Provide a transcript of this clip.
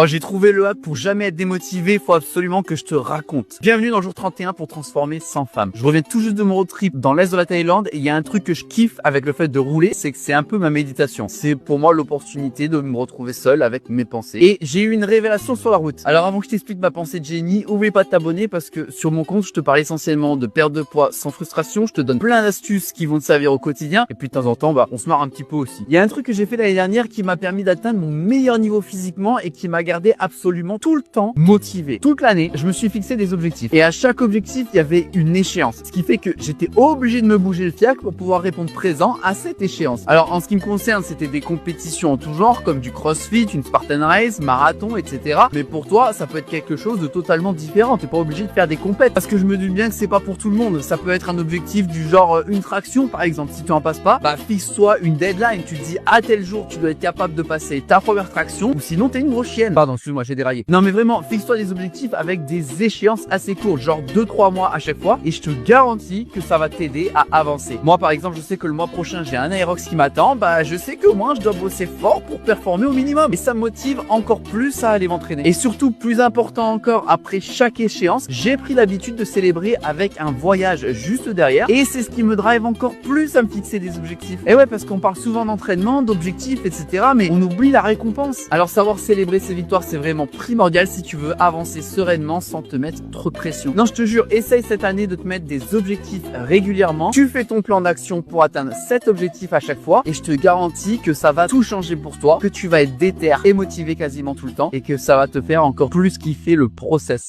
Oh, j'ai trouvé le hack pour jamais être démotivé, faut absolument que je te raconte. Bienvenue dans le jour 31 pour transformer 100 femmes. Je reviens tout juste de mon road trip dans l'est de la Thaïlande et il y a un truc que je kiffe avec le fait de rouler, c'est que c'est un peu ma méditation. C'est pour moi l'opportunité de me retrouver seul avec mes pensées. Et j'ai eu une révélation sur la route. Alors avant que je t'explique ma pensée de génie, oublie pas de t'abonner parce que sur mon compte, je te parle essentiellement de perte de poids sans frustration, je te donne plein d'astuces qui vont te servir au quotidien et puis de temps en temps, on se marre un petit peu aussi. Il y a un truc que j'ai fait l'année dernière qui m'a permis d'atteindre mon meilleur niveau physiquement et qui m'a gardé absolument tout le temps motivé. Toute l'année, je me suis fixé des objectifs. Et à chaque objectif, il y avait une échéance. Ce qui fait que j'étais obligé de me bouger le fiac pour pouvoir répondre présent à cette échéance. Alors, en ce qui me concerne, c'était des compétitions en tout genre, comme du crossfit, une Spartan Race, marathon, etc. Mais pour toi, ça peut être quelque chose de totalement différent. T'es pas obligé de faire des compètes. Parce que je me doute bien que c'est pas pour tout le monde. Ça peut être un objectif du genre une traction, par exemple. Si tu en passes pas, fixe-toi une deadline. Tu te dis, à tel jour, tu dois être capable de passer ta première traction, ou sinon t'es une grosse chienne. Pardon, excuse-moi, j'ai déraillé. Non mais vraiment, fixe-toi des objectifs avec des échéances assez courtes, genre 2-3 mois à chaque fois, et je te garantis que ça va t'aider à avancer. Moi par exemple, je sais que le mois prochain j'ai un Aerox qui m'attend, je sais que moi je dois bosser fort pour performer au minimum, et ça me motive encore plus à aller m'entraîner. Et surtout, plus important encore, après chaque échéance, j'ai pris l'habitude de célébrer avec un voyage juste derrière, et c'est ce qui me drive encore plus à me fixer des objectifs. Et ouais, parce qu'on parle souvent d'entraînement, d'objectifs, etc., mais on oublie la récompense. Alors savoir célébrer ses victoires, c'est vraiment primordial si tu veux avancer sereinement sans te mettre trop de pression. Non, je te jure, essaye cette année de te mettre des objectifs régulièrement. Tu fais ton plan d'action pour atteindre cet objectif à chaque fois et je te garantis que ça va tout changer pour toi, que tu vas être déter et motivé quasiment tout le temps et que ça va te faire encore plus kiffer le process.